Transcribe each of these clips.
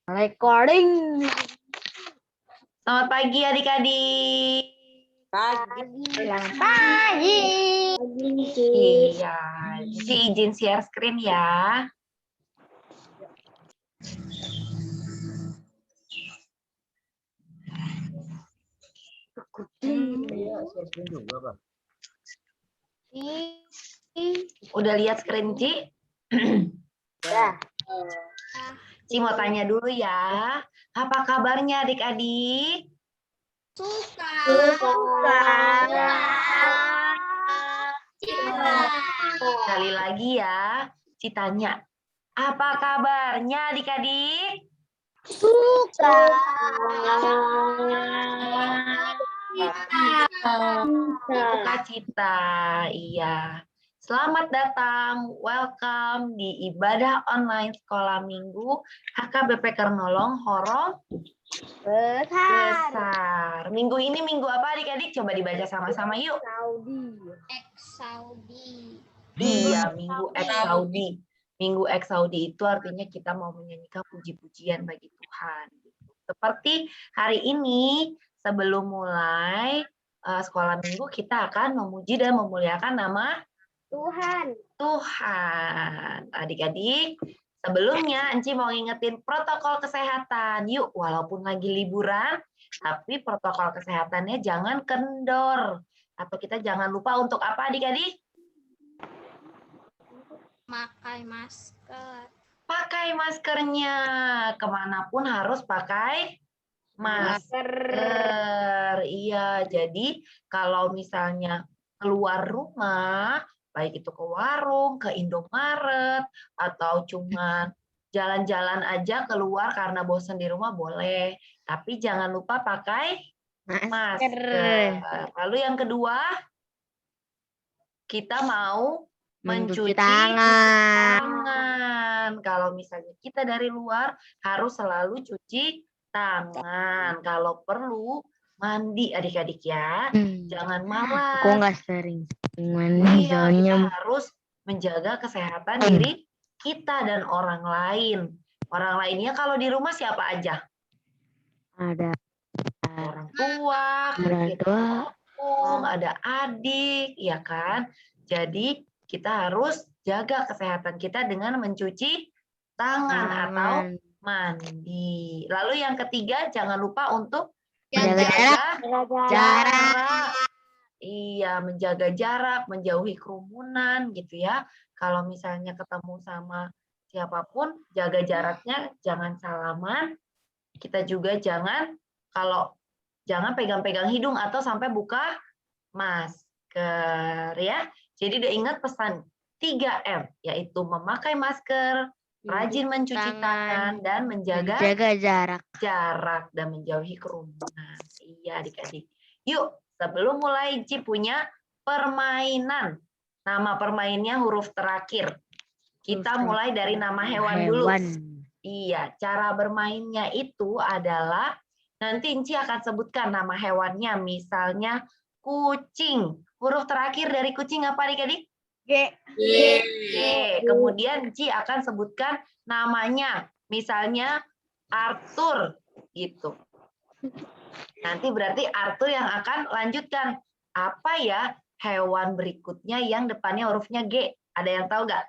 Recording. Selamat pagi adik-adik. Selamat pagi. Iya, Cici izin share screen ya. Udah lihat screen Ci? Ya. Ci mau tanya dulu ya. Apa kabarnya adik-adik? Sekali lagi ya, Ci tanya. Apa kabarnya adik-adik? Suka Sukacita, iya. Selamat datang, welcome di ibadah online sekolah minggu HKBP Kernolong Horong Besar. Minggu ini minggu apa adik-adik? Coba dibaca sama-sama yuk. Saudi. Iya, minggu X Saudi. Minggu X Saudi itu artinya kita mau menyanyikan puji-pujian bagi Tuhan. Seperti hari ini, sebelum mulai sekolah minggu, kita akan memuji dan memuliakan nama Tuhan. Adik-adik, sebelumnya Enci mau ngingetin protokol kesehatan. Yuk, walaupun lagi liburan, tapi protokol kesehatannya jangan kendor. Atau kita jangan lupa untuk apa adik-adik? Pakai masker. Pakai maskernya. Kemanapun harus pakai masker. Iya, jadi kalau misalnya keluar rumah, baik itu ke warung, ke Indomaret, atau cuma jalan-jalan aja keluar karena bosan di rumah boleh. Tapi jangan lupa pakai masker. Lalu yang kedua, kita mau mencuci tangan. Kalau misalnya kita dari luar, harus selalu cuci tangan. Kalau perlu, mandi adik-adik ya. Jangan malas. Aku nggak sering mandi Iya, kita soalnya. harus menjaga kesehatan diri kita dan orang lain. Orang lainnya kalau di rumah siapa aja? Ada Orang tua, orang tua, ada adik, ya kan? Jadi kita harus jaga kesehatan kita dengan mencuci tangan atau mandi. Lalu yang ketiga, jangan lupa untuk menjaga jarak. Iya, menjaga jarak, menjauhi kerumunan gitu ya. Kalau misalnya ketemu sama siapapun, jaga jaraknya, jangan salaman. Kita juga jangan pegang-pegang hidung atau sampai buka masker ya. Jadi udah ingat pesan 3M, yaitu memakai masker, rajin mencuci tangan, dan menjaga jarak dan menjauhi kerumunan. Iya adik-adik. Yuk, sebelum mulai Ci punya permainan. Nama permainnya huruf terakhir. Kita mulai dari nama hewan dulu. Iya, cara bermainnya itu adalah nanti Inci akan sebutkan nama hewannya. Misalnya kucing. Huruf terakhir dari kucing apa adik-adik? G. Kemudian Ci akan sebutkan namanya. Misalnya Arthur gitu. Nanti berarti Arthur yang akan lanjutkan. Apa ya hewan berikutnya yang depannya hurufnya G? Ada yang tahu nggak?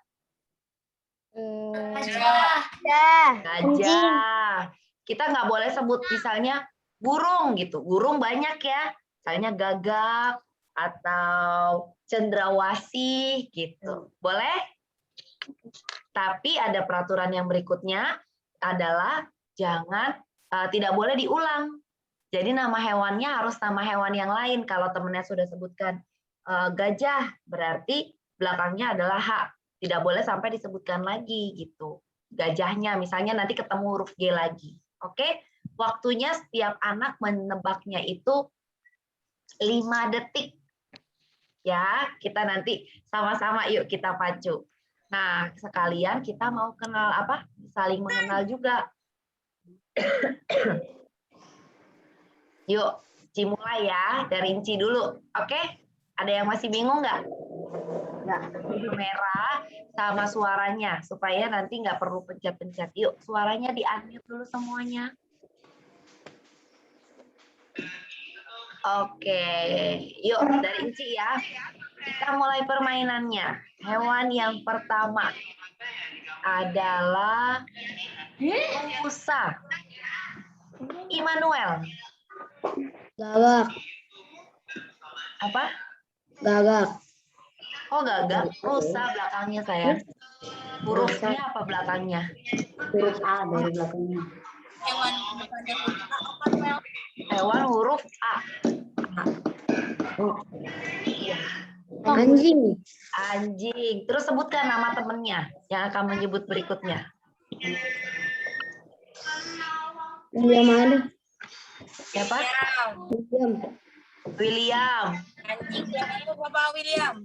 Gajah. Kita nggak boleh sebut misalnya burung gitu. Burung banyak ya. Misalnya gagak atau cendrawasih gitu. Boleh? Tapi ada peraturan yang berikutnya adalah tidak boleh diulang. Jadi nama hewannya harus nama hewan yang lain. Kalau temennya sudah sebutkan gajah, berarti belakangnya adalah H. Tidak boleh sampai disebutkan lagi gitu. Gajahnya, misalnya nanti ketemu huruf G lagi. Oke? Waktunya setiap anak menebaknya itu 5 detik. Ya, kita nanti sama-sama yuk kita pacu. Nah, sekalian kita mau kenal apa? Saling mengenal juga. Yuk, Ci mulai ya. Dari Inci dulu. Oke? Ada yang masih bingung nggak? merah sama suaranya supaya nanti nggak perlu pencet-pencet. Yuk, suaranya di-unmute dulu semuanya. Oke, yuk dari Inci ya. Kita mulai permainannya. Hewan yang pertama adalah rusa. Immanuel. Gagak. Apa? Gagak. Oh, gagak. Rusa belakangnya saya. Hurufnya apa belakangnya? Huruf A dari belakangnya. Hewan bukannya huruf A apa, Mel? Hewan huruf A. Anjing. Anjing. Terus sebutkan nama temennya yang akan menyebut berikutnya. William ada. Siapa? William. William. Anjing yang itu Bapak William.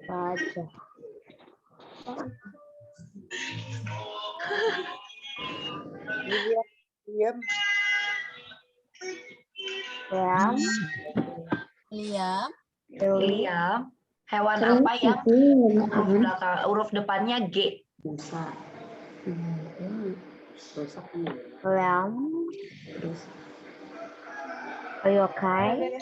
Baca. William. William. William. William. Hewan apa yang huruf depannya G? Musa. William. Are you okay?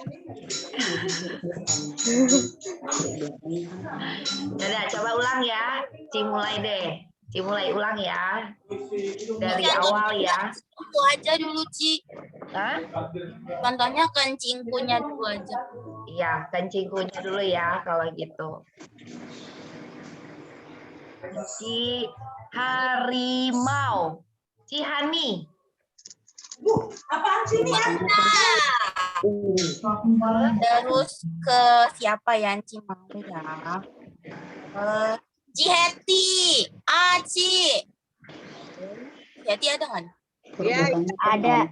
Udah, coba ulang ya. Ci mulai deh. Ci mulai ulang ya. Dari awal ya. Itu aja dulu, Ci. Hah? Contohnya kencingkunya dulu aja. Iya, kencingkunya dulu ya kalau gitu. Ci harimau. Cihani. Terus ke siapa yang Ci mau ya? Ci Heti. Ci. Heti ada nggak? Ya, Ada.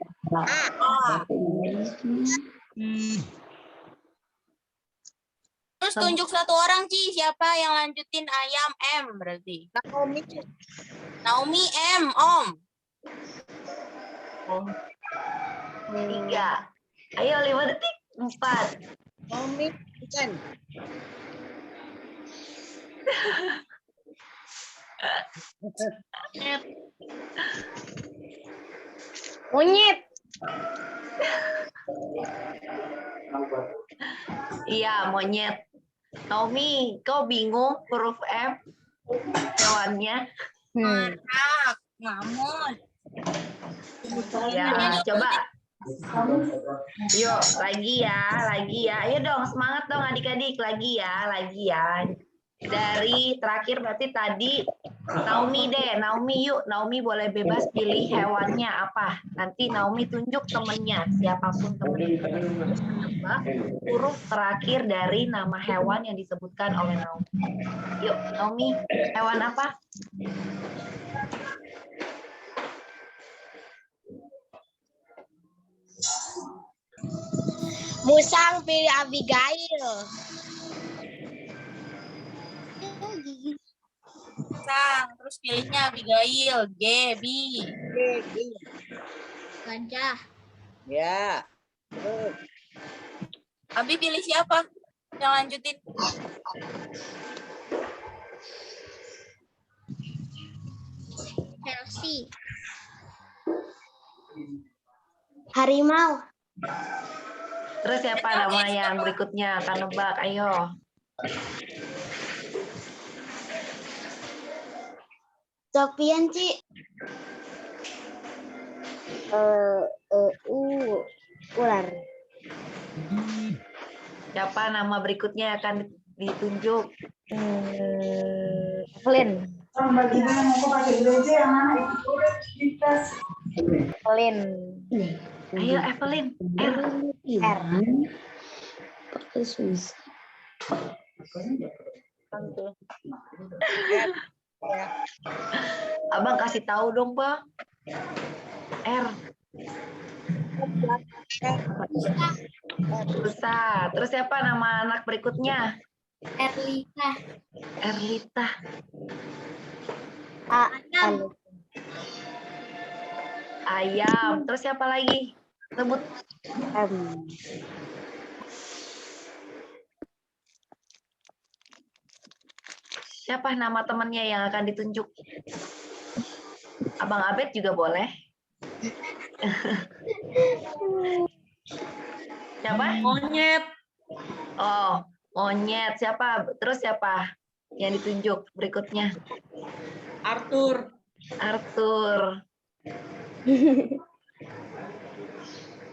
Terus tunjuk satu orang, Ci. Siapa yang lanjutin ayam M berarti? Naomi. Naomi M, Om. 3. Ayo 5 detik. 4. Naomi bukan. Monyet. Iya, monyet. Naomi, kau bingung huruf M hewannya? Merak, ngamut. Ya, coba. Yuk, lagi ya. Ayo dong, semangat dong adik-adik. Lagi ya. Dari terakhir berarti tadi Naomi deh. Naomi yuk. Naomi boleh bebas pilih hewannya apa. Nanti Naomi tunjuk temennya. Siapapun temennya. Menebak huruf terakhir dari nama hewan yang disebutkan oleh Naomi. Yuk, Naomi. Hewan apa? Musang pilih Abigail. Musang, terus pilihnya Abigail. G, B. Gajah. Ya. Abi pilih siapa? Yang lanjutin. Chelsea. Harimau. Terus siapa nama yang berikutnya? Akan nebak, ayo. Sofian, Ci. Ular. Siapa nama berikutnya yang akan ditunjuk? Evelyn. Evelyn. Ayo, Evelyn. R. R. Abang kasih tahu dong, Bang. R. Rusa. Terus siapa nama anak berikutnya? Erlita. Erlita. A. Ayam. Terus siapa lagi? Sebut. Siapa nama temannya yang akan ditunjuk? Abang Abed juga boleh. Siapa? Monyet. Oh, monyet. Siapa? Terus siapa yang ditunjuk berikutnya? Arthur. Arthur. 5,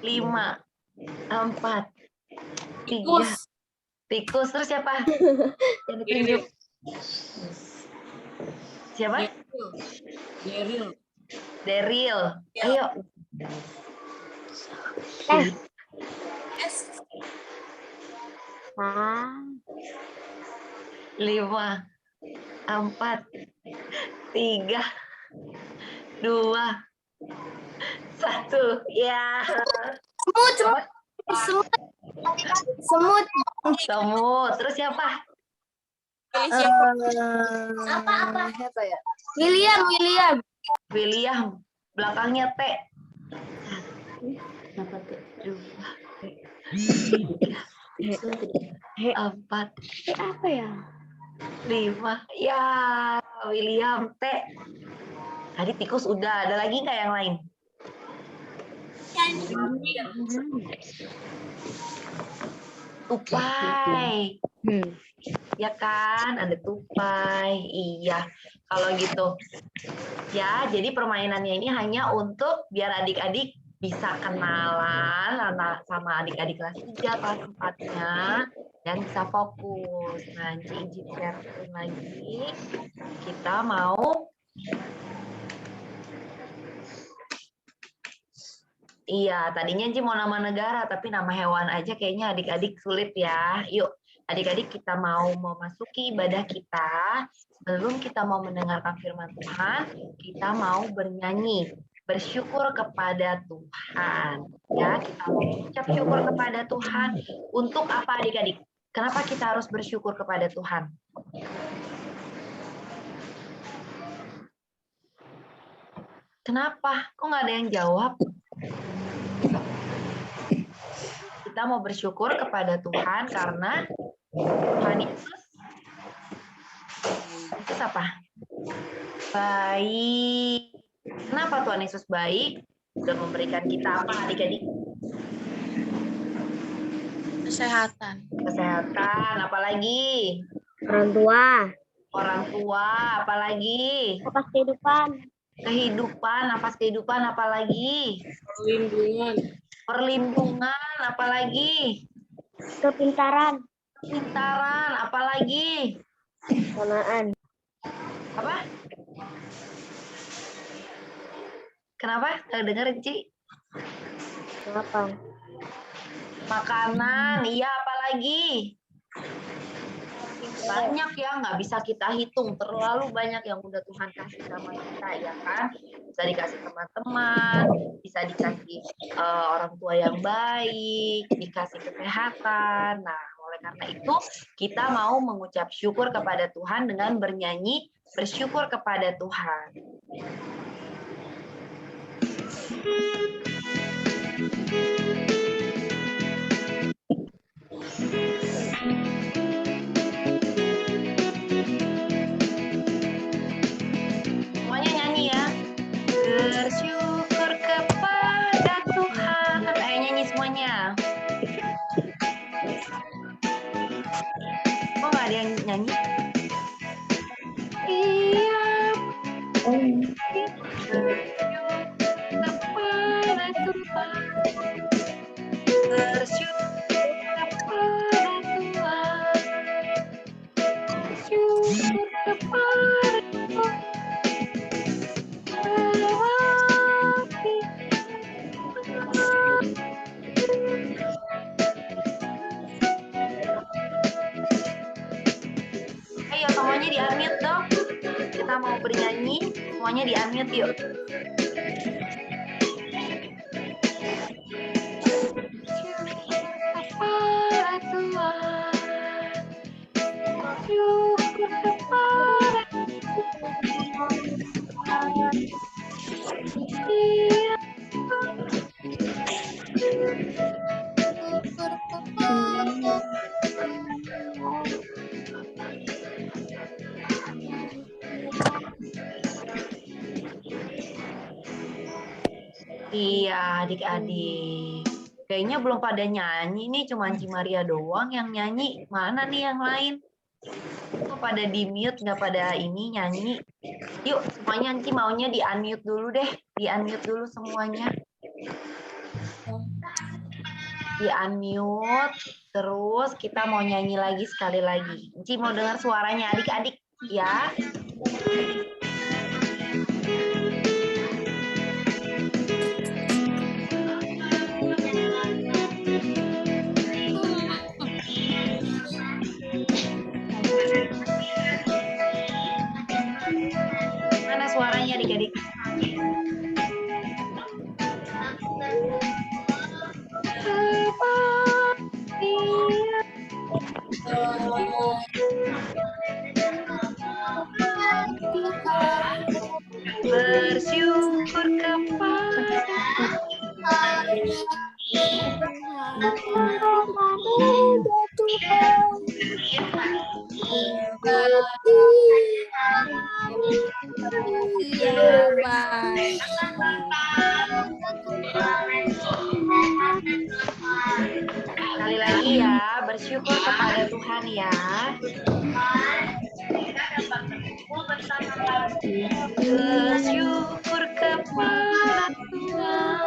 4, 3. Tikus. Tikus. Terus siapa yang ditunjuk? Siapa? Daryl. Daryl. Ayo. S. 5, 4, 3, 2, 1. Ya. Semut. Semut. Terus siapa? Pilih siapa? Siapa ya? William. William. Belakangnya T. 2, 4, Apa ya? 5. Ya, William T. Tadi tikus udah. Ada lagi nggak yang lain? Tupai. Ya kan, ada tupai. Iya, kalau gitu. Ya, jadi permainannya ini hanya untuk biar adik-adik bisa kenalan sama adik-adik kelas 3, kelas 4-nya, dan bisa fokus. Nah, izin share screen lagi. Kita mau... Iya, tadinya Ji mau nama negara, tapi nama hewan aja kayaknya adik-adik sulit ya. Yuk, adik-adik kita mau memasuki ibadah kita. Sebelum kita mau mendengarkan firman Tuhan, kita mau bernyanyi. Bersyukur kepada Tuhan. Ya, kita mau mengucap syukur kepada Tuhan. Untuk apa adik-adik? Kenapa kita harus bersyukur kepada Tuhan? Kenapa? Kok nggak ada yang jawab? Kita mau bersyukur kepada Tuhan karena Tuhan Yesus apa? Baik. Kenapa Tuhan Yesus baik? Sudah memberikan kita apa adik-adik? Kesehatan. Kesehatan, apalagi? Orang tua. Orang tua, apalagi? Napas kehidupan. Kehidupan, napas kehidupan, apalagi? Perlindungan. Perlindungan, apalagi? Kepintaran. Pintaran, apalagi? Kesanaan. Apa? Kenapa? Nggak dengar, Ci? Kenapa? Makanan, iya, apalagi? Banyak ya, nggak bisa kita hitung. Terlalu banyak yang udah Tuhan kasih sama kita, ya kan? Bisa dikasih teman-teman, bisa dikasih orang tua yang baik, dikasih kesehatan. Nah, oleh karena itu, kita mau mengucap syukur kepada Tuhan dengan bernyanyi, bersyukur kepada Tuhan. Semuanya nyanyi ya. Bersyukur kepada Tuhan. Ayo nyanyi semuanya. Kok nggak ada yang nyanyi? Iya. Kepada Tuhan. Bersyukur kepada Tuhan. Bersyukur kepada Tuhan. Ayo semuanya di-unmute dong. Kita mau bernyanyi, semuanya di-unmute yuk. Kepada Tuhan. Bersyukur kepada Tuhan. Iya. Iya, adik-adik. Kayaknya belum pada nyanyi nih, cuma Ci Maria doang yang nyanyi. Mana nih yang lain? Kok pada di-mute, nggak pada ini nyanyi? Yuk, semuanya Ci maunya di-unmute dulu deh. Di-unmute dulu semuanya. Di-unmute, terus kita mau nyanyi lagi sekali lagi. Ci mau dengar suaranya adik-adik, ya. Mana suaranya adik-adik? Bersyukur kepada Sekali lagi ya, bersyukur kepada Tuhan ya. Bersyukur kepada Tuhan.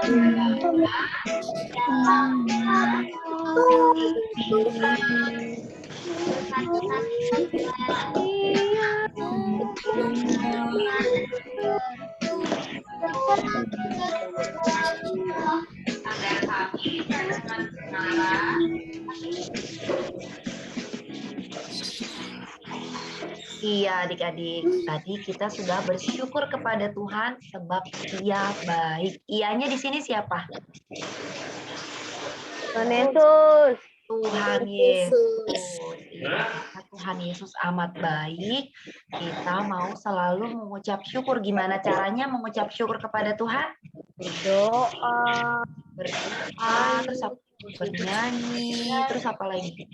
Iya adik-adik, tadi kita sudah bersyukur kepada Tuhan sebab Ia baik. Ianya di sini siapa? Tuhan Yesus. Tuhan Yesus. Iya, Tuhan Yesus amat baik. Kita mau selalu mengucap syukur. Gimana caranya mengucap syukur kepada Tuhan? Berdoa. Berdoa, terus bernyanyi, terus apa lagi?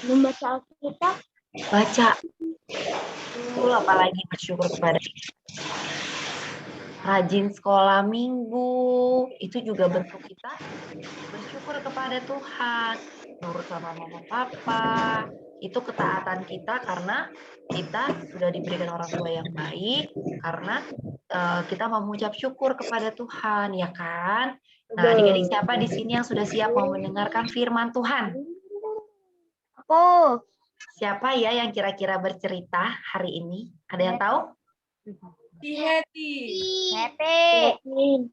Membaca Alkitab. Baca. Apalagi bersyukur kepada rajin sekolah minggu, itu juga bentuk kita bersyukur kepada Tuhan. Nurut sama mama papa, itu ketaatan kita karena kita sudah diberikan orang tua yang baik, karena kita mau mengucap syukur kepada Tuhan, ya kan? Nah, adik-adik siapa di sini yang sudah siap mau mendengarkan firman Tuhan? Aku. Siapa ya yang kira-kira bercerita hari ini? Ada yang tahu? Happy. Di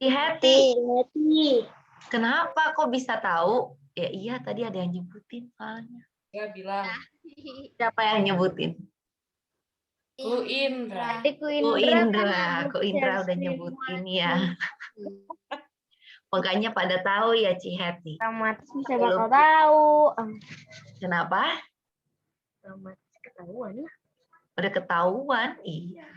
Hati. Hati. Kenapa kok bisa tahu? Ya iya, tadi ada yang nyebutin soalnya. Ya bilang. Siapa yang nyebutin? Ku Indra. Ku Indra udah nyebutin ya. Makanya pada tahu ya Ci Hati. Otomatis bisa bakal tahu. Kenapa? Otomatis ketahuan ya. Udah ketahuan? Iya.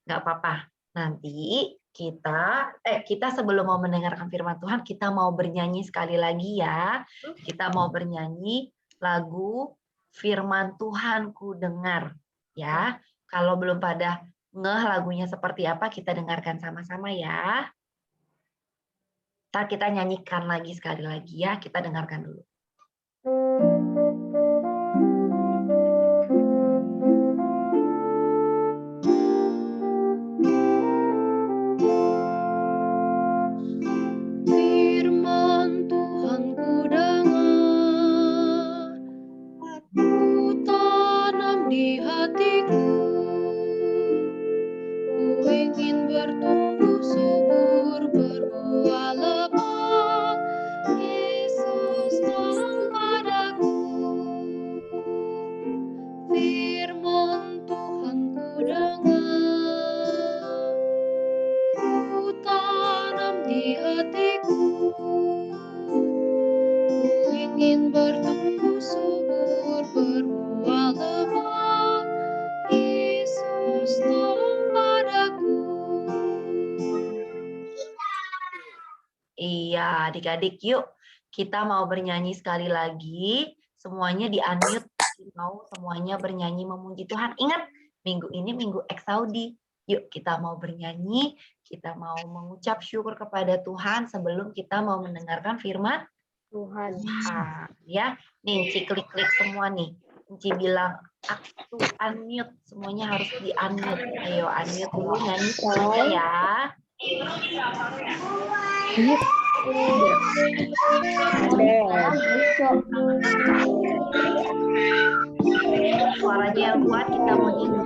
Nggak apa-apa. Nanti kita sebelum mau mendengarkan firman Tuhan, kita mau bernyanyi sekali lagi ya. Kita mau bernyanyi lagu Firman Tuhan ku dengar. Ya. Kalau belum pada ngeh lagunya seperti apa, kita dengarkan sama-sama ya. Ntar kita nyanyikan lagi sekali lagi ya. Kita dengarkan dulu. Firman Tuhan ku dengar, ku tanam di hatiku, ku ingin bertumbuh subur, berbuah lebat, Yesus tolong padaku. Firman Tuhan ku dengar, ku tanam di hatiku, ku ingin bertumbuh subur, berbuah lebat, Yesus tolong padaku. Iya, adik-adik yuk. Kita mau bernyanyi sekali lagi. Semuanya di-unmute. Mau semuanya bernyanyi memuji Tuhan. Ingat, minggu ini minggu Eksaudi. Yuk kita mau bernyanyi. kita mau mengucap syukur kepada Tuhan sebelum kita mau mendengarkan firman Tuhan. Tuhan. Ya, nih Enci klik-klik semua nih. Enci bilang aktif unmute, semuanya harus di unmute. Ayo unmute dulu nyanyi semuanya ya. Suaranya yang kuat kita mau nyanyi.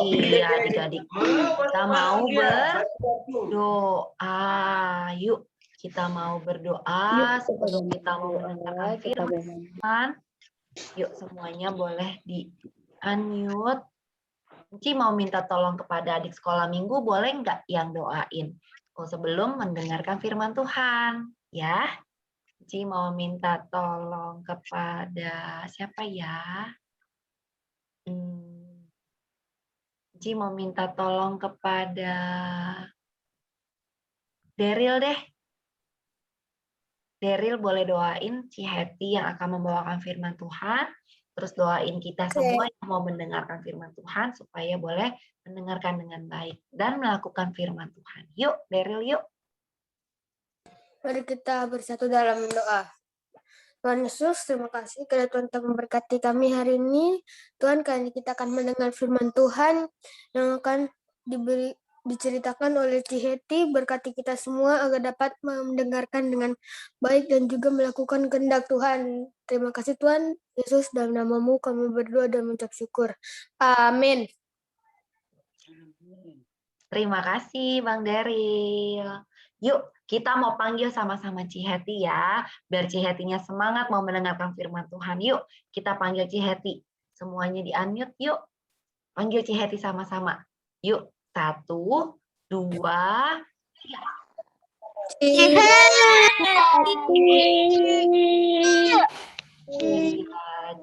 Iya adik-adik, kita mau berdoa. Yuk, kita mau berdoa sebelum kita mau mendengarkan firman Tuhan. Yuk semuanya boleh di unmute. Enci mau minta tolong kepada adik sekolah minggu, boleh nggak yang doain? Sebelum mendengarkan firman Tuhan, ya. Enci mau minta tolong kepada siapa ya? Enci mau minta tolong kepada Daryl deh. Daryl boleh doain Ciheti yang akan membawakan firman Tuhan. Terus doain kita semua yang mau mendengarkan firman Tuhan supaya boleh mendengarkan dengan baik dan melakukan firman Tuhan. Yuk, Daryl yuk. Mari kita bersatu dalam doa. Tuhan Yesus, terima kasih karena Tuhan telah memberkati kami hari ini. Tuhan, kali ini kita akan mendengar firman Tuhan yang akan diceritakan oleh Ciheti. Berkati kita semua agar dapat mendengarkan dengan baik dan juga melakukan kehendak Tuhan. Terima kasih Tuhan Yesus, dalam nama-Mu kami berdoa dan mengucap syukur. Amin. Terima kasih Bang Daryl. Yuk, kita mau panggil sama-sama Ciheti ya, biar Cihetinya semangat mau mendengarkan firman Tuhan. Yuk, kita panggil Ciheti. Semuanya di-unmute, yuk. Panggil Ciheti sama-sama. Yuk, 1, 2, 3.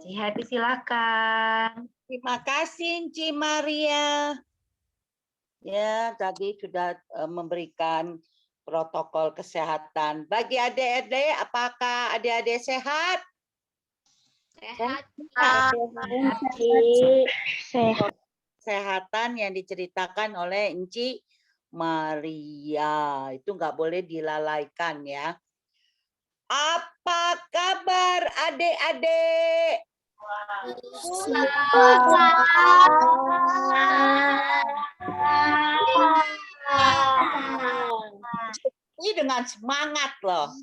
Ciheti silakan. Terima kasih Ci Maria. Ya, tadi sudah memberikan protokol kesehatan. Bagi adik-adik, apakah adik-adik sehat? Sehat. Kesehatan yang diceritakan oleh Enci Maria. Itu nggak boleh dilalaikan ya. Apa kabar adik-adik? Ini dengan semangat loh.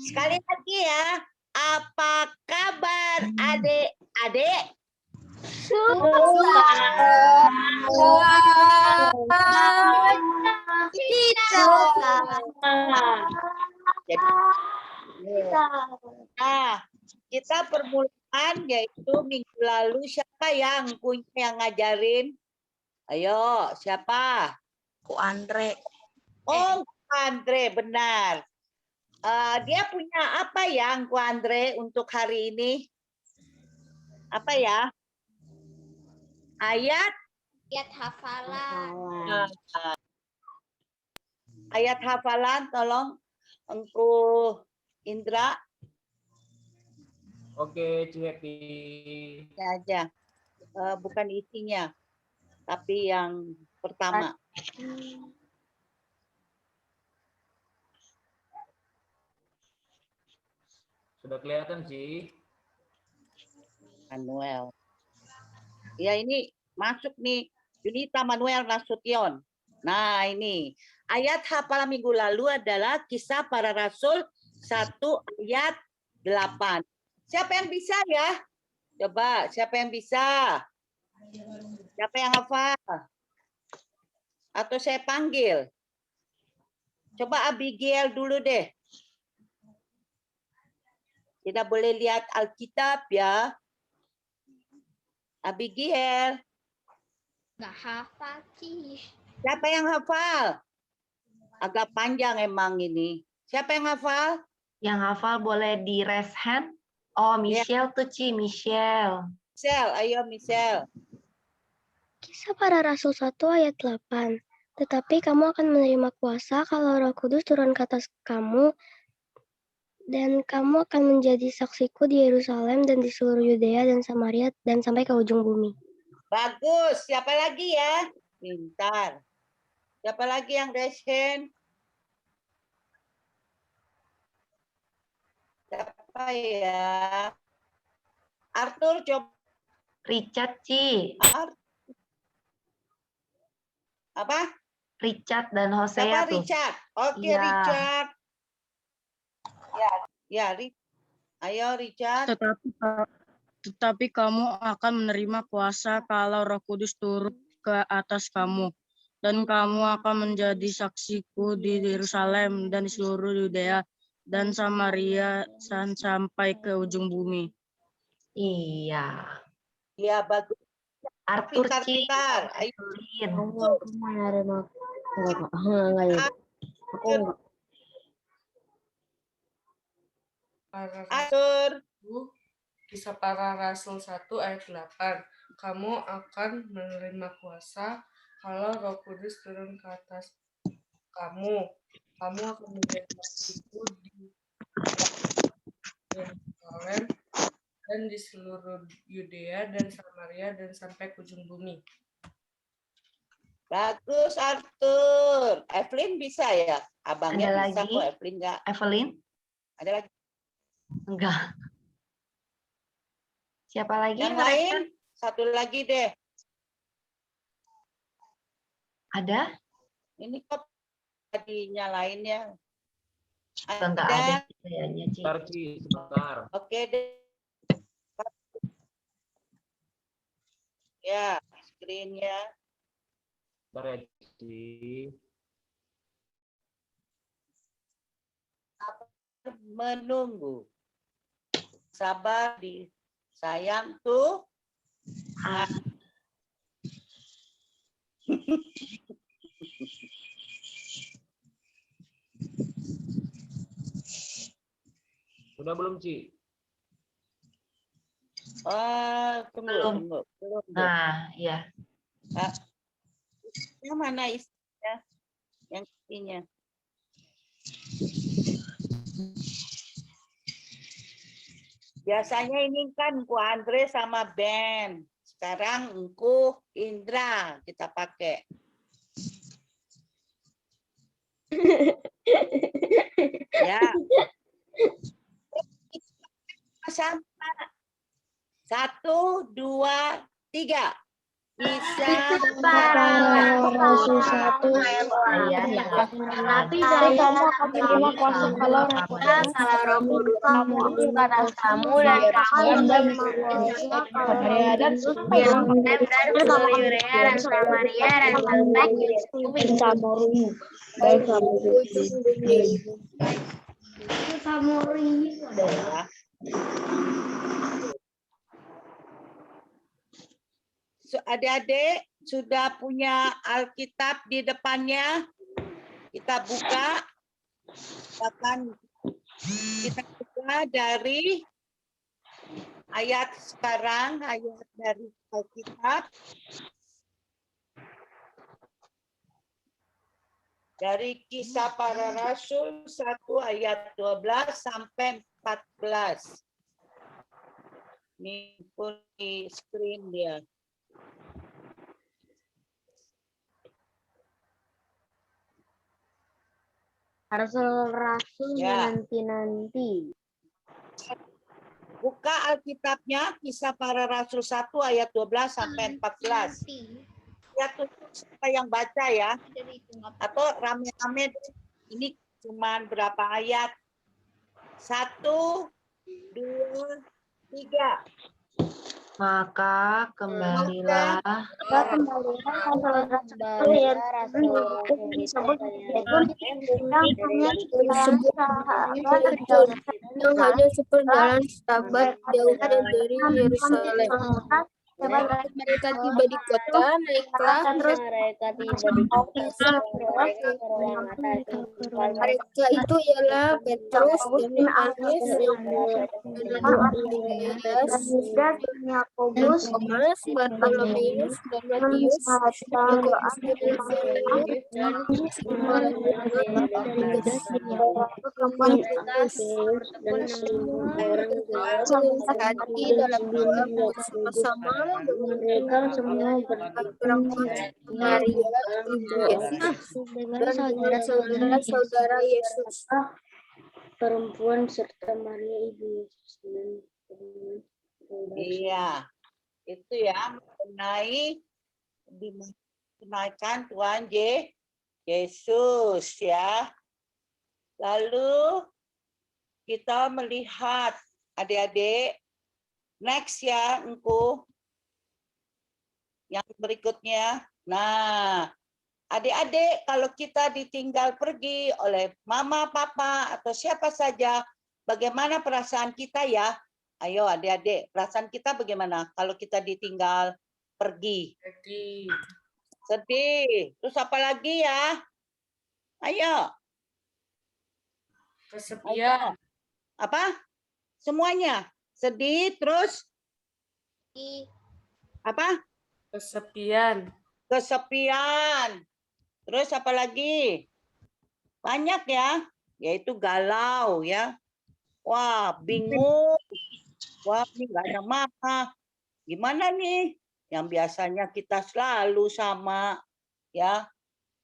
Sekali lagi ya. Apa kabar adik-adik? Nah, kita permulaan yaitu minggu lalu siapa yang ngajarin? Ayo, siapa? Ku Andre. Oh, Andre, benar. Dia punya apa ya, Ku Andre, untuk hari ini? Apa ya? Ayat hafalan. Ayat hafalan, tolong Engku Indra. Oke, Ciheti. Ya aja. Bukan isinya, tapi yang pertama. Sudah kelihatan sih. Manuel. Ya ini masuk nih. Junita Manuel Nasution. Nah ini. Ayat hafalan minggu lalu adalah Kisah Para Rasul 1 ayat 8. Siapa yang bisa ya? Coba, siapa yang bisa? Siapa yang hafal? Atau saya panggil? Coba Abigail dulu deh. Kita boleh lihat Alkitab ya. Abigail. Nggak hafal, Ci. Siapa yang hafal? Agak panjang emang ini. Siapa yang hafal? Yang hafal boleh di raise hand. Oh, Michelle tuh, Ci. Michelle. Michelle, ayo Michelle. Kisah Para Rasul 1 ayat 8. Tetapi kamu akan menerima kuasa kalau Roh Kudus turun ke atas kamu, dan kamu akan menjadi saksiku di Yerusalem dan di seluruh Yudea dan Samaria dan sampai ke ujung bumi. Bagus. Siapa lagi ya? Pintar. Siapa lagi yang raise hand? Siapa ya? Arthur, coba. Richard, Ci. Apa? Richard dan Hosea Siapa tuh. Richard? Oke, Iya. Richard. Ya, ayo Richard. Tetapi kamu akan menerima kuasa kalau Roh Kudus turun ke atas kamu, dan kamu akan menjadi saksiku di Yerusalem dan di seluruh Yudea dan Samaria dan sampai ke ujung bumi. Iya. Ya, bagus. Arthur, Ci. Pintar-pintar. Ayo. Evelyn. Aku menerima. Arthur. Kisah Para Rasul 1 ayat 8. Kamu akan menerima kuasa kalau Roh Kudus turun ke atas kamu. Kamu akan menjadi saksiku di Yerusalem dan di seluruh Yudea dan Samaria dan sampai ke ujung bumi. Bagus, Arthur. Evelyn bisa ya? Abangnya Ada bisa lagi? kok, Evelyn enggak. Evelyn? Ada lagi? Enggak. Siapa lagi? Yang yang raise lain? hand? Satu lagi deh. Ada? Ini kok tadi nyalain ya? Enggak ada kayaknya, Ci. Sebentar, Ci. Sebentar. Oke deh. Ya, screen-nya. Sebentar ya, Ci. Menunggu. Sabar di sayang tuh. Udah belum, Ci? Tunggu. Belum deh. Nah, ya. Yang mana isinya? Yang isinya. Biasanya ini kan Ku Andre sama Ben. Sekarang Ku Indra kita pakai. Ya. Sama. 1, 2, 3. Kisah Para Rasul 1 Ayat yang Tapi kamu akan menerima kuasa kalau Roh Kudus kamu turun ke atas kamu dan kamu menerima kuasa kalau dan sampai dan seluruh Yudea dan Samaria dan sampai ke ujung bumi. Adik-adik sudah punya Alkitab di depannya? Kita buka. Kita buka dari ayat sekarang, ayat dari Alkitab. Dari Kisah Para Rasul 1 ayat 12 sampai 14. Ini pun di screen dia. Rasul Ya. nanti. Buka Alkitabnya, Kisah Para Rasul 1 ayat 12 sampai 14. Ya, tutup siapa yang baca ya. Atau rame-rame, ini cuma berapa ayat? 1, 2, 3. Maka kembalilah yang hanya seperjalan setabat jauhnya dari Yerusalem. Mereka tiba di kota, naiklah terus mereka itu ialah Petrus dan Yohanes, Yakobus, Thomas, Bartolomeus, dan Matius, Yakobus bin Zebedee, dan Simon hati dalam doa bersama-sama Mereka semua berangkat Maria, ibu Yesus, dan saudara-saudara Yesus. perempuan serta Maria ibu Yesus dan Iya, itu ya mengenai kenaikan Tuhan Yesus ya. Lalu kita melihat adik-adik, next ya, engku. Yang berikutnya. Nah, adik-adik kalau kita ditinggal pergi oleh mama, papa, atau siapa saja, bagaimana perasaan kita ya? Ayo adik-adik, perasaan kita bagaimana kalau kita ditinggal pergi? Jadi, Sedih. Terus apa lagi ya? Ayo. kesepian, Apa? Semuanya. Sedih, terus apa? kesepian, Kesepian. Terus apa lagi? Banyak ya. Yaitu galau ya. Wah, bingung. Wah, ini nggak ada mama. Gimana nih? Yang biasanya kita selalu sama. Ya.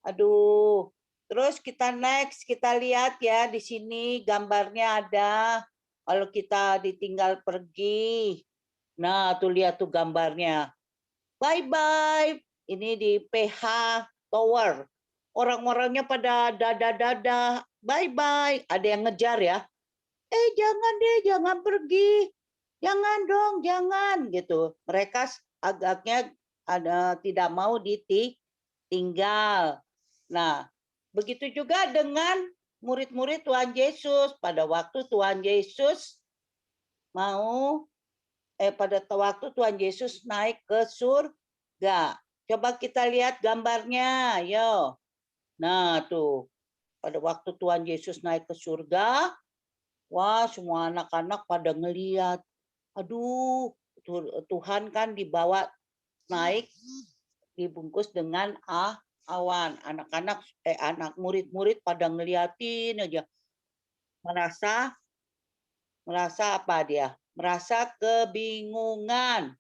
Aduh. Terus kita next, kita lihat ya di sini gambarnya ada. Kalau kita ditinggal pergi. Nah, tuh lihat tuh gambarnya. Bye-bye. Ini di PH Tower. Orang-orangnya pada dada-dada. Bye-bye. Ada yang ngejar ya. Jangan deh, jangan pergi. Jangan dong, jangan. Gitu. Mereka agaknya tidak mau ditinggal. Nah, begitu juga dengan murid-murid Tuhan Yesus. Pada waktu Tuhan Yesus pada waktu Tuhan Yesus naik ke surga. Coba kita lihat gambarnya, yo. Nah, tuh. Pada waktu Tuhan Yesus naik ke surga, wah, semua anak-anak pada ngeliat. Aduh, Tuhan kan dibawa naik, dibungkus dengan awan. Anak murid-murid pada ngeliatin aja. Merasa apa dia? Merasa kebingungan.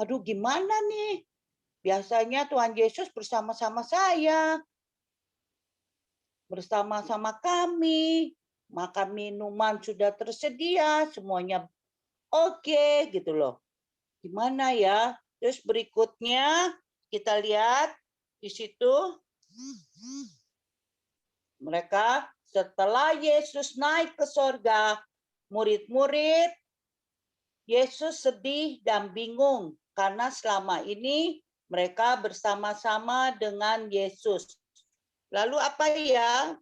Aduh, gimana nih? Biasanya Tuhan Yesus bersama-sama saya. Bersama-sama kami. Makan minuman sudah tersedia. Semuanya oke, gitu loh. Gimana ya? Terus berikutnya kita lihat di situ. Mereka setelah Yesus naik ke surga, murid-murid Yesus sedih dan bingung karena selama ini mereka bersama-sama dengan Yesus. Lalu apa ya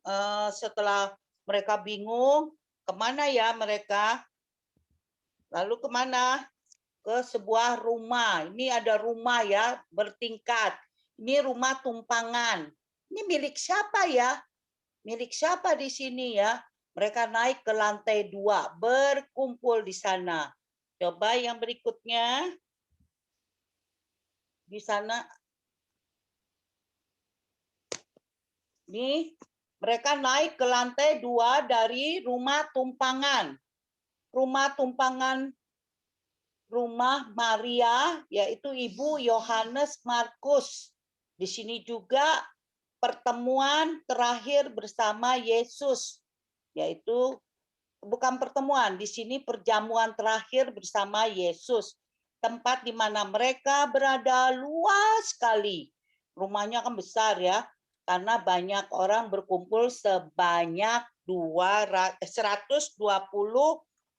setelah mereka bingung, kemana ya mereka? Lalu kemana? Ke sebuah rumah. Ini ada rumah ya, bertingkat. Ini rumah tumpangan. Ini milik siapa ya? Milik siapa di sini ya? Mereka naik ke lantai 2, berkumpul di sana. Coba yang berikutnya. Di sana. Nih, mereka naik ke lantai 2 dari rumah tumpangan. Rumah tumpangan rumah Maria, yaitu Ibu Yohanes Markus. Di sini juga pertemuan terakhir bersama Yesus, yaitu bukan pertemuan, di sini perjamuan terakhir bersama Yesus. Tempat di mana mereka berada luas sekali. Rumahnya kan besar ya, karena banyak orang berkumpul sebanyak 120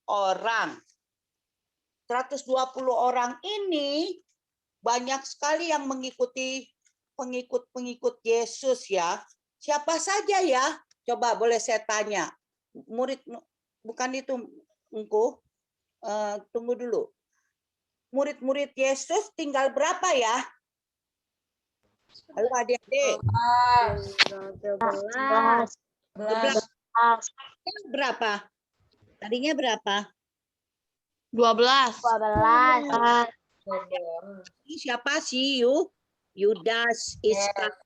orang. 120 orang ini banyak sekali yang mengikuti pengikut Yesus ya. Siapa saja ya? Coba boleh saya tanya. Murid bukan itu engkau. Tunggu dulu. Murid-murid Yesus tinggal berapa ya? Halo adik-adik. 12. 11. Berapa? Tadinya berapa? 12. 12. Ini siapa sih? Yudas Iskariot.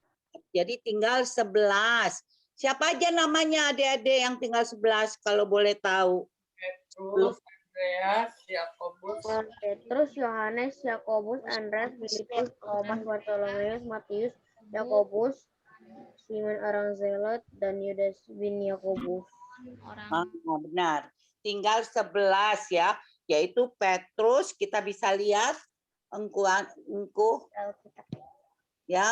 Jadi tinggal 11. Siapa aja namanya adik-adik yang tinggal 11 kalau boleh tahu? Petrus, Andreas, Yakobus, Petrus, Yohanes, Yakobus, Andreas, Filipus, Thomas, Bartolomeus, Matius, Yakobus, Simon orang Zelot, dan Yudas bin Yakobus. Benar. Tinggal 11 ya, yaitu Petrus, kita bisa lihat engkau ya,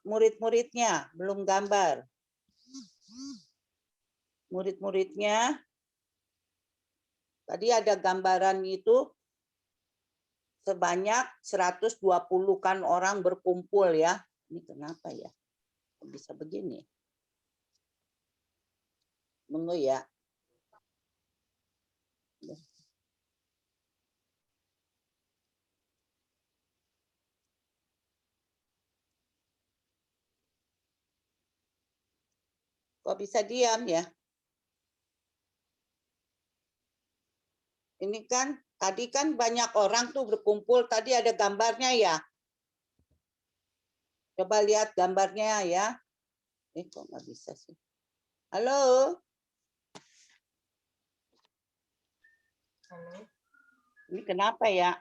murid-muridnya belum gambar. Murid-muridnya tadi ada gambaran itu sebanyak 120 kan orang berkumpul ya. Ini kenapa ya? Bisa begini. Tunggu ya. Kok bisa diam ya? Ini kan tadi kan banyak orang tuh berkumpul. Tadi ada gambarnya ya. Coba lihat gambarnya ya. Kok nggak bisa sih? Halo? Halo. Ini kenapa ya?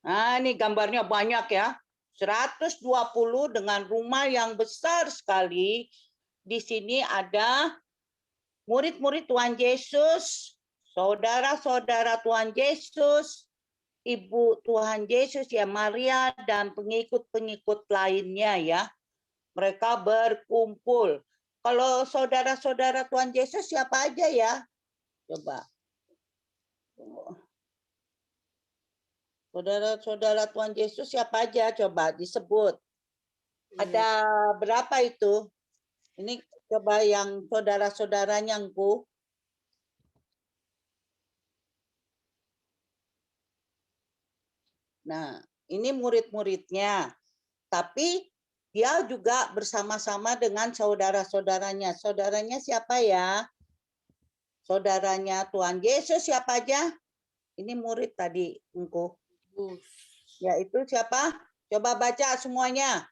Nah, ini gambarnya banyak ya. 120 dengan rumah yang besar sekali. Di sini ada murid-murid Tuhan Yesus, saudara-saudara Tuhan Yesus, Ibu Tuhan Yesus ya Maria dan pengikut-pengikut lainnya ya. Mereka berkumpul. Kalau saudara-saudara Tuhan Yesus siapa aja ya? Coba. Saudara-saudara Tuhan Yesus siapa aja? Coba disebut. Ada berapa itu? Ini coba yang saudara-saudaranya engkau. Nah, ini murid-muridnya. Tapi dia juga bersama-sama dengan saudara-saudaranya. Saudaranya siapa ya? Saudaranya Tuhan Yesus siapa aja? Ini murid tadi engkau. Yaitu siapa? Coba baca semuanya.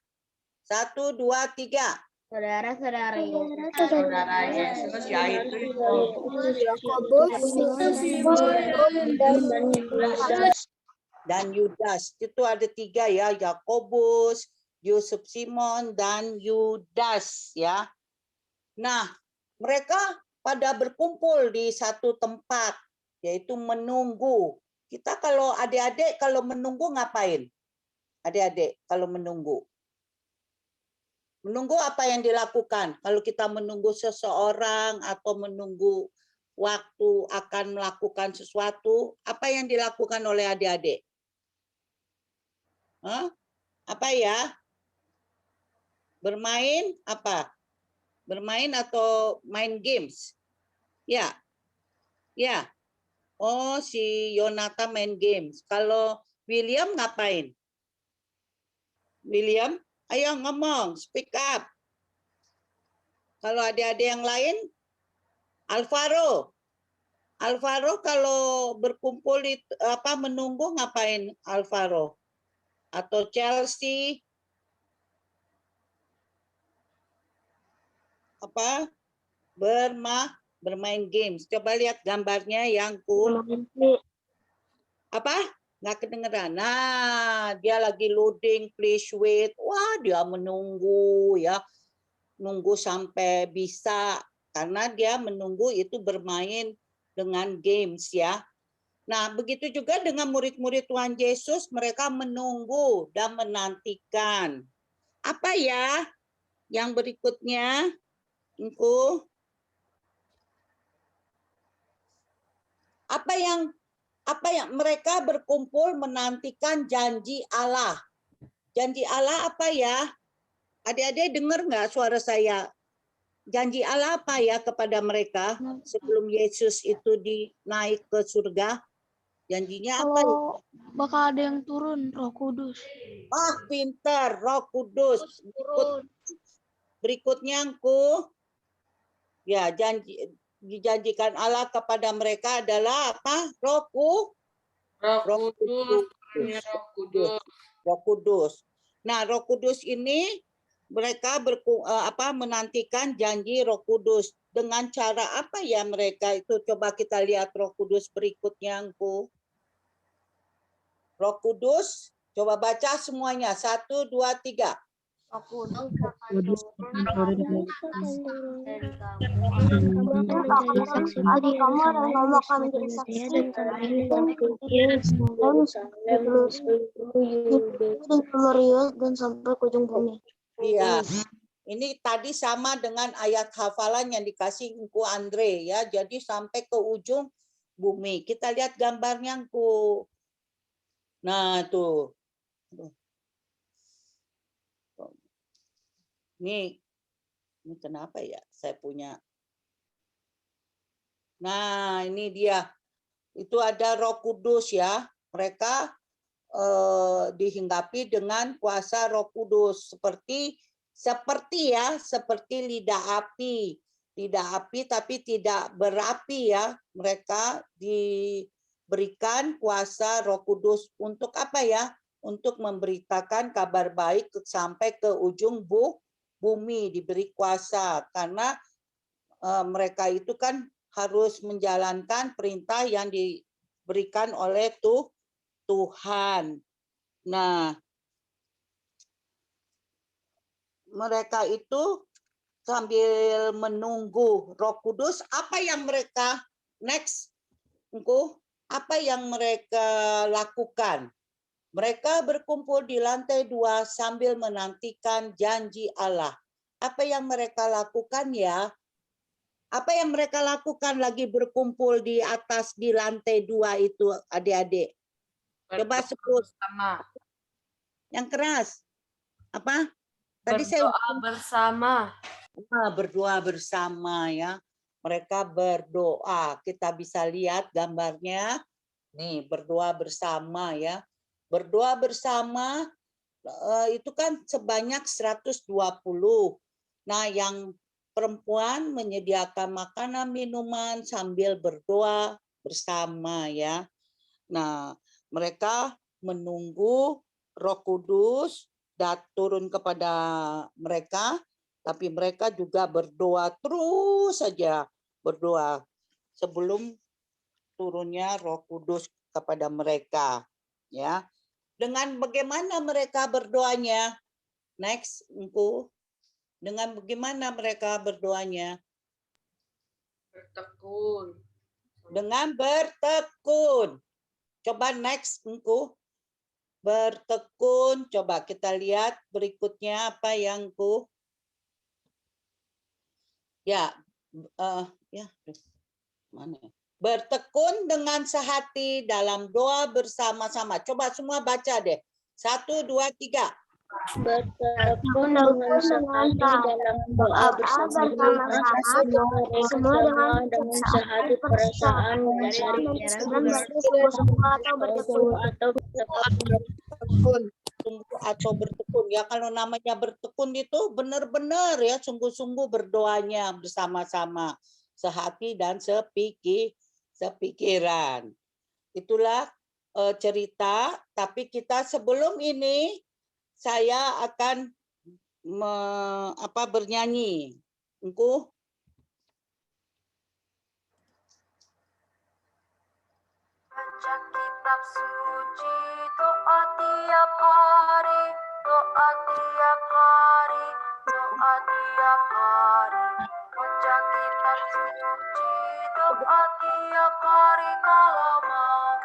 1, 2, 3. Saudara-saudara Saudara Yesus yaitu dan Yudas. Itu ada 3 ya, Yakobus, Yusuf Simon, dan Yudas ya. Nah, mereka pada berkumpul di satu tempat, yaitu menunggu. Kita kalau adik-adik kalau menunggu ngapain? Adik-adik kalau menunggu. Menunggu apa yang dilakukan? Kalau kita menunggu seseorang atau menunggu waktu akan melakukan sesuatu, apa yang dilakukan oleh adik-adik? Apa ya? Bermain apa? Bermain atau main games? Ya. Ya. Oh, si Yonata main games. Kalau William ngapain? William, ayo ngomong, speak up. Kalau adik-adik yang lain, Alvaro. Alvaro kalau berkumpul menunggu ngapain Alvaro? Atau Chelsea? Bermain games. Coba lihat gambarnya yang nggak kedengeran. Nah, dia lagi loading, please wait. Wah, dia menunggu ya. Nunggu sampai bisa. Karena dia menunggu itu bermain dengan games ya. Nah, begitu juga dengan murid-murid Tuhan Yesus. Mereka menunggu dan menantikan. Apa ya yang berikutnya? Engkau Apa yang mereka berkumpul menantikan janji Allah. Janji Allah apa ya? Adik-adik dengar nggak suara saya? Janji Allah apa ya kepada mereka sebelum Yesus itu naik ke surga? Janjinya apa? Ya? Bakal ada yang turun, Roh Kudus. Pintar, Roh Kudus. Berikutnya engku. Ya, dijanjikan Allah kepada mereka adalah apa? Roh Kudus. Nah, Roh Kudus ini mereka menantikan janji Roh Kudus. Dengan cara apa ya mereka itu? Coba kita lihat Roh Kudus berikutnya, engku. Roh Kudus, coba baca semuanya. 1, 2, 3. Aku kamu akan menjadi saksi dan kami dan sampai ke ujung bumi. Iya. Ini tadi sama dengan ayat hafalan yang dikasih Engku Andre ya. Jadi sampai ke ujung bumi. Kita lihat gambarnya, Engku. Nah, tuh. Ini kenapa ya? Saya punya. Nah, ini dia. Itu ada Roh Kudus ya. Mereka dihinggapi dengan kuasa Roh Kudus seperti lidah api. Lidah api tapi tidak berapi ya. Mereka diberikan kuasa Roh Kudus untuk apa ya? Untuk memberitakan kabar baik sampai ke ujung bumi, diberi kuasa karena mereka itu kan harus menjalankan perintah yang diberikan oleh Tuhan. Nah, mereka itu sambil menunggu Roh Kudus, apa yang mereka next? Apa yang mereka lakukan? Mereka berkumpul di lantai 2 sambil menantikan janji Allah. Apa yang mereka lakukan ya? Apa yang mereka lakukan lagi berkumpul di atas di lantai 2 itu, adik-adik? Coba sebut. Bersama. Yang keras. Apa? Tadi Berdoa bersama. Berdoa bersama ya. Mereka berdoa. Kita bisa lihat gambarnya. Nih, berdoa bersama ya. Berdoa bersama itu kan sebanyak 120. Nah, yang perempuan menyediakan makanan minuman sambil berdoa bersama ya. Nah, mereka menunggu Roh Kudus turun kepada mereka, tapi mereka juga berdoa terus saja, berdoa sebelum turunnya Roh Kudus kepada mereka ya. Dengan bagaimana mereka berdoanya? Next, Engku. Dengan bagaimana mereka berdoanya? Bertekun. Dengan bertekun. Coba next, Engku. Bertekun. Coba kita lihat berikutnya apa yang Engku. Ya, mana? Bertekun dengan sehati dalam doa bersama-sama. Coba semua baca deh. 1, 2, 3. Bertekun dengan sehati dalam doa bersama-sama, semua dengan sehati perasaan atau bertekun ya. Kalau namanya bertekun itu benar-benar ya sungguh-sungguh berdoanya bersama-sama, sehati dan sepikiran. Itulah cerita. Tapi kita sebelum ini saya akan bernyanyi. Engku. Baca kitab suci, doa tiap hari, doa tiap hari, doa tiap hari. Baca kitab suci, doa tiap hari kalau mau.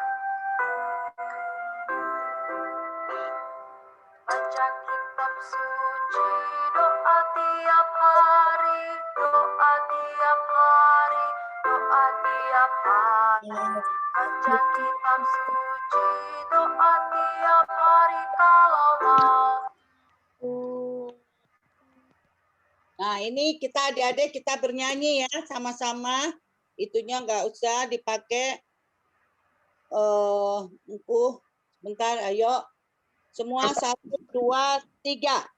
Baca kitab suci, doa tiap hari, doa tiap hari, doa tiap tiap hari, baca kitab suci, doa tiap hari kalau mau. Nah, ini kita adik-adik kita bernyanyi ya sama-sama. Itunya nggak usah dipakai. Bentar, ayo. Semua 1, 2, 3.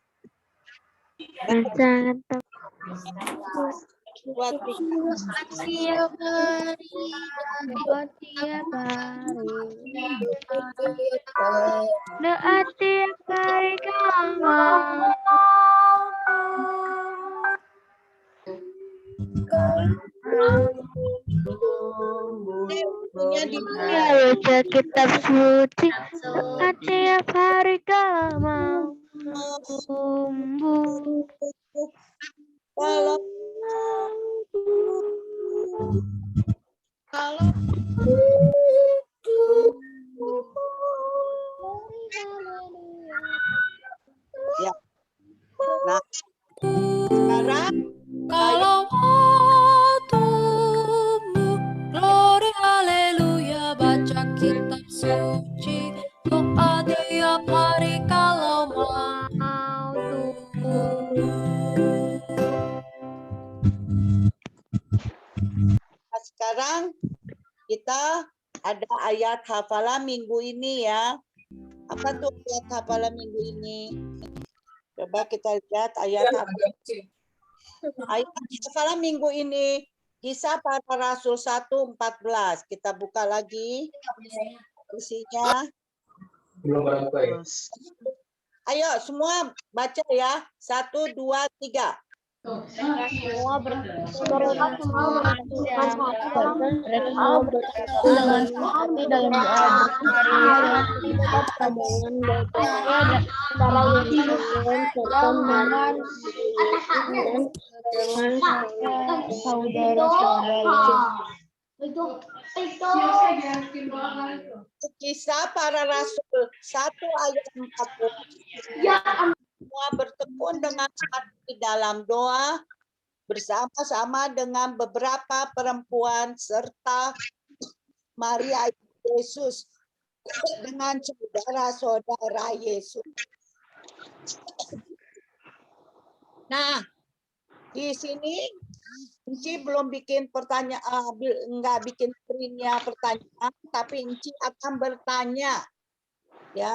Buat Tiap hari, doa tiap hari kamu. punya di Baca kitab suci, doa tiap hari kamu. Tumbuh. kalau ya. Nah, sekarang Kalau mau tumbuh, glory haleluya, baca kitab suci, doa tiap hari kalau mau tumbuh. sekarang kita ada ayat hafalan minggu ini ya. Apa tuh ayat hafalan minggu ini? Coba kita lihat ayat hafalan. Ayat hafalan minggu ini Kisah Para Rasul 1:14. Kita buka lagi isinya. Ayo semua baca ya. 1, 2, 3. Semua bertobat dengan hati dalam doa berhari-hari tetap dengan baiknya antara Yerusalem serta dengan saudara-saudara. Kisah Para Rasul 1 ayat 40. Semua bertekun dengan hati dalam doa bersama-sama dengan beberapa perempuan serta Maria Yesus dengan saudara-saudara Yesus. Nah, di sini Enci belum bikin pertanyaan, enggak bikin screen-nya pertanyaan, tapi Enci akan bertanya. Ya,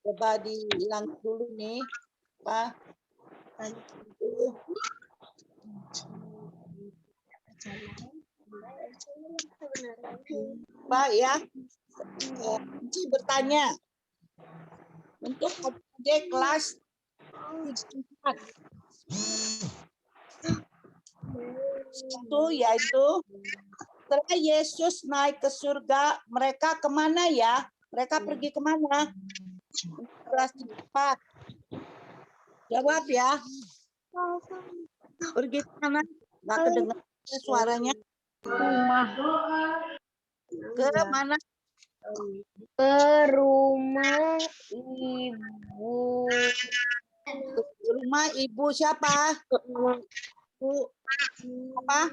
coba dihilang dulu nih. Pak. Pak ya, Enci bertanya untuk adik kelas 4. Itu yaitu setelah Yesus naik ke surga, mereka kemana ya? Mereka pergi kemana? Kelas 4. Jawab ya. Pergi kemana? Nggak kedengar suaranya. Ke mana? Ke rumah ibu. Ke rumah ibu siapa? Bu apa?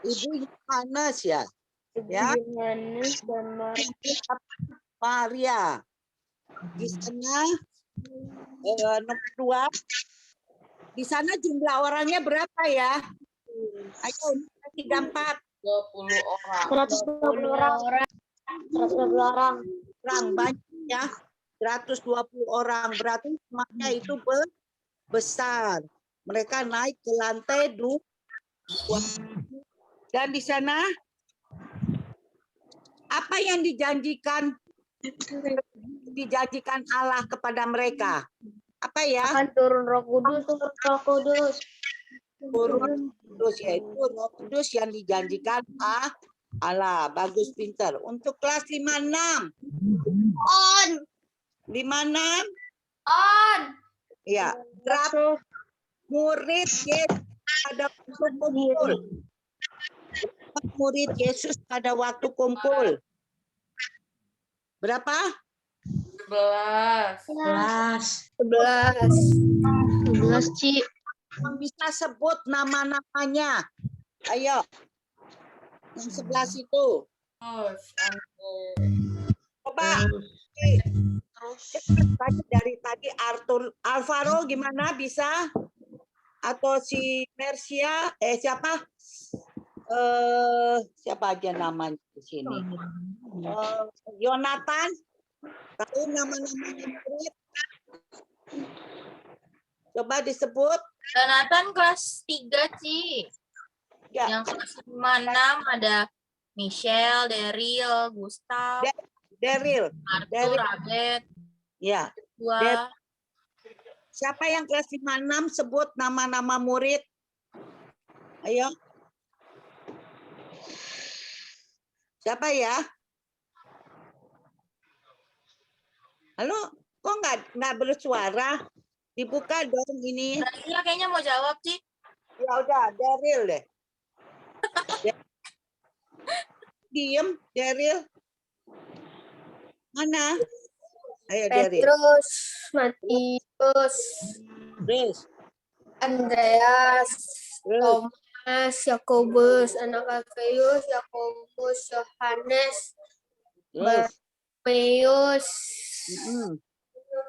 Ibu Yohanes ya. Ya. Yohanes dan Maria. Di sana nomor 2. Di sana jumlah orangnya berapa ya? Ayo 3, 4. 20 orang. 120 orang. 120 orang. Orang banyak ya. 120 orang. Berarti semuanya itu besar. Mereka naik ke lantai 2. Dan di sana apa yang dijanjikan Allah kepada mereka? Apa ya? Akan turun Roh Kudus. Turun Kudus, yaitu Roh Kudus yang dijanjikan Allah. Bagus, pintar. Untuk kelas 5-6. On. 5-6. On. Ya. Berapa murid Yesus pada waktu kumpul? Murid Yesus pada waktu kumpul. Berapa? 11. 11, Ci. Bisa sebut nama-namanya. Ayo. Yang sebelah situ. Coba. Dari tadi Arthur Alvaro gimana bisa? Atau si Mercia siapa? Siapa aja namanya di sini? Yonatan. Tahu nama-namanya murid? Coba disebut. Jonathan kelas 3, Ci. Ya. Yang kelas 5-6 ada Michelle, Daryl, Gustav, Daryl. Arthur, Abed. Ya. Dua. Siapa yang kelas 5-6 sebut nama-nama murid? Ayo. Siapa ya? Halo, kok nggak bersuara? Dibuka dong ini. Daryl kayaknya mau jawab, Ci. Ya udah, Daryl deh. Diem, Daryl. Mana? Ayo, Daryl. Petrus, Matius, Andreas, Thomas, Yakobus, anak Alfeus, Yakobus, Yohanes, Bartimeus.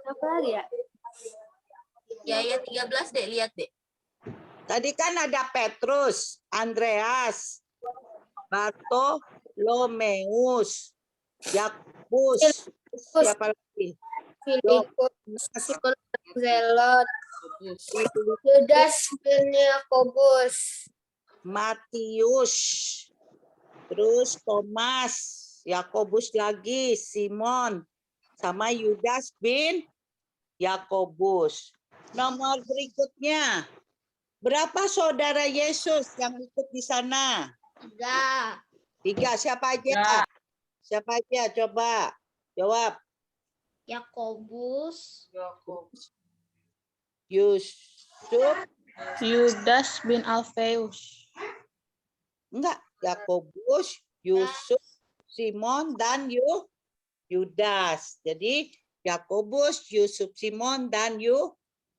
Apa lagi ya? Ya 13 deh, lihat deh. Tadi kan ada Petrus, Andreas, Bartolomeus, Yakobus, siapa lagi? Filipus, Zelot, Yudas bin Yakobus, Matius, terus Thomas, Yakobus lagi, Simon, sama Yudas bin Yakobus. Nomor berikutnya, berapa saudara Yesus yang ikut di sana? 3. Siapa aja? Siapa aja? Coba jawab. Yakobus, Yusuf, Yudas bin Alfeus. enggak, Yakobus, Yusuf, Simon, dan Yudas. Jadi Yakobus, Yusuf, Simon, dan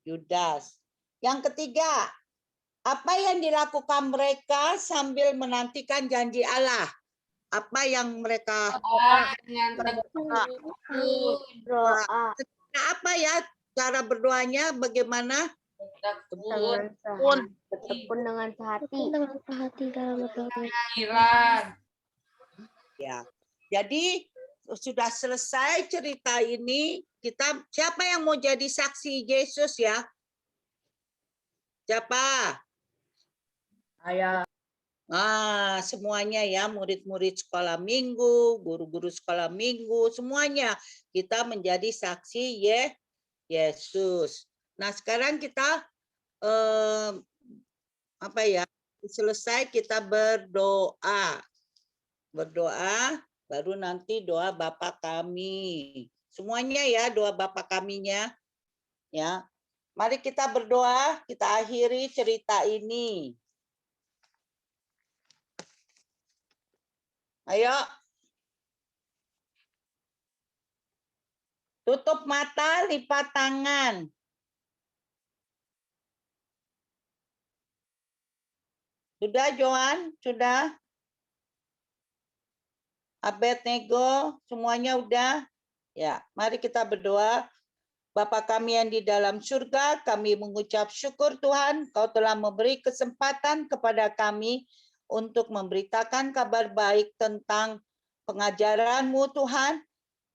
Yudas. Yang ketiga, apa yang dilakukan mereka sambil menantikan janji Allah? Apa yang mereka Doa. apa ya cara berdoanya? Bagaimana? Bertekun dengan sehati. Dalam berdoa. Ya. Jadi sudah selesai cerita ini. Kita siapa yang mau jadi saksi Yesus ya? Siapa? Ayah. Semuanya ya, murid-murid sekolah minggu, guru-guru sekolah minggu, semuanya kita menjadi saksi Yesus. Nah, sekarang kita selesai kita berdoa. Berdoa, baru nanti doa Bapa kami. Semuanya ya, doa Bapa kaminya. Ya. Mari kita berdoa, kita akhiri cerita ini. Ayo. Tutup mata, lipat tangan. Sudah, Johan? Sudah? Abednego, semuanya udah? Ya, mari kita berdoa. Bapa kami yang di dalam surga, kami mengucap syukur Tuhan, Kau telah memberi kesempatan kepada kami untuk memberitakan kabar baik tentang pengajaran-Mu Tuhan.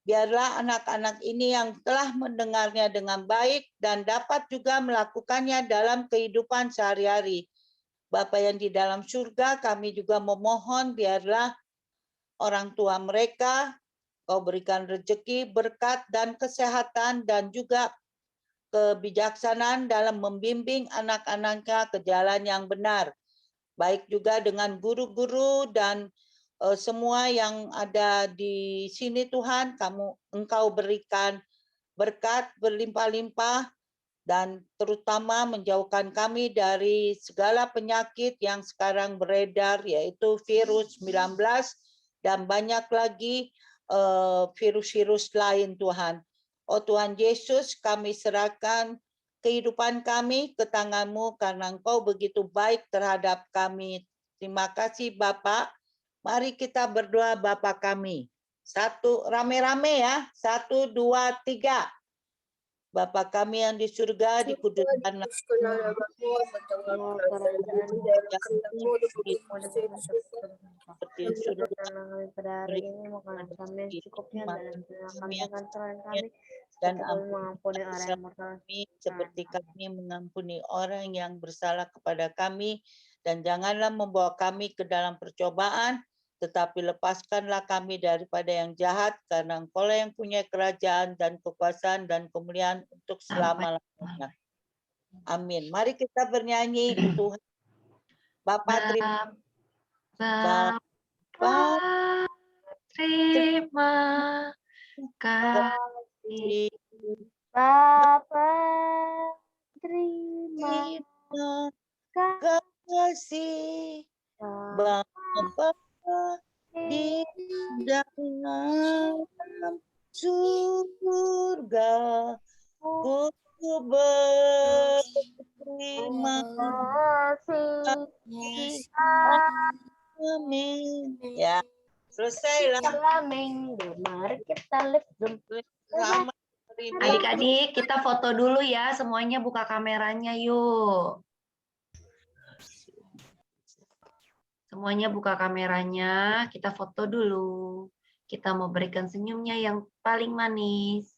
Biarlah anak-anak ini yang telah mendengarnya dengan baik dan dapat juga melakukannya dalam kehidupan sehari-hari. Bapa yang di dalam surga, kami juga memohon biarlah orang tua mereka, Kau berikan rezeki, berkat, dan kesehatan, dan juga kebijaksanaan dalam membimbing anak-anaknya ke jalan yang benar. Baik juga dengan guru-guru dan semua yang ada di sini Tuhan, Engkau berikan berkat berlimpah-limpah dan terutama menjauhkan kami dari segala penyakit yang sekarang beredar, yaitu virus 19 dan banyak lagi virus-virus lain Tuhan. Oh Tuhan Yesus, kami serahkan kehidupan kami ke tangan-Mu karena Engkau begitu baik terhadap kami. Terima kasih Bapa. Mari kita berdoa Bapa kami. Satu, rame-rame ya. 1, 2, 3. Bapa kami yang di surga, dikuduskan seperti yang sudah pada hari ini makanan kami yang secukupnya dan kami mengampuni orang yang bersalah seperti kami mengampuni orang yang bersalah kepada kami, dan janganlah membawa kami ke dalam percobaan, tetapi lepaskanlah kami daripada yang jahat, karena Engkau-lah yang punya kerajaan dan kekuasaan dan kemuliaan untuk selama-lamanya. Amin. Mari kita bernyanyi Tuhan. Bapa terima kasih. Bapa terima kasih. Bapa di dalam surga, ku berterima kasih. Amin. Ya, selesai lah. Mari kita lift them. Adik-adik, kita foto dulu ya. Semuanya buka kameranya yuk. Semuanya buka kameranya, kita foto dulu. Kita mau berikan senyumnya yang paling manis.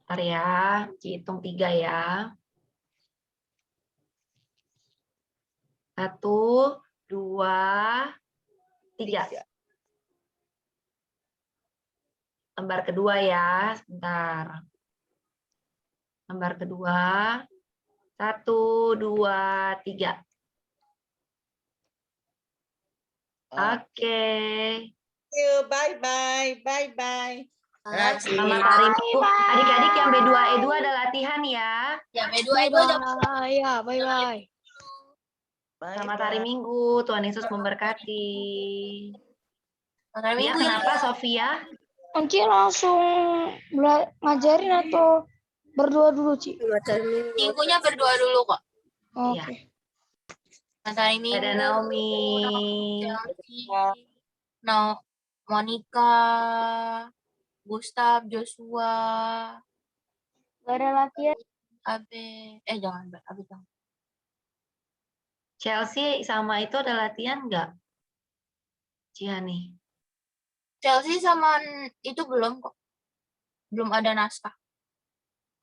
Bentar ya, hitung 3 ya. 1, 2, 3. Lembar kedua ya, sebentar. Lembar kedua. 1, 2, 3. Oke. Bye-bye. Bye-bye. Selamat hari Minggu. Adik-adik yang B2E2 ada latihan ya. Ya, B2E2 jam Ya, bye-bye. Selamat hari Minggu. Tuhan Yesus memberkati. hari Ya, Minggu. kenapa Sofia? Anci langsung ngajarin atau berdua dulu, Ci? Minggunya berdua dulu kok. Iya. Selamat hari Minggu. Ada Naomi. Monica, Gustaf, Joshua. Gak ada latihan. Abe. Jangan. Abe jangan. Chelsea sama itu ada latihan nggak? Ciani. Chelsea sama itu belum kok. Belum ada naskah.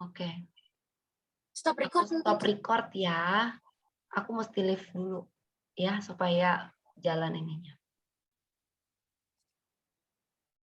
Oke. Stop record. Stop record ya. Aku mesti live dulu ya supaya jalan ininya.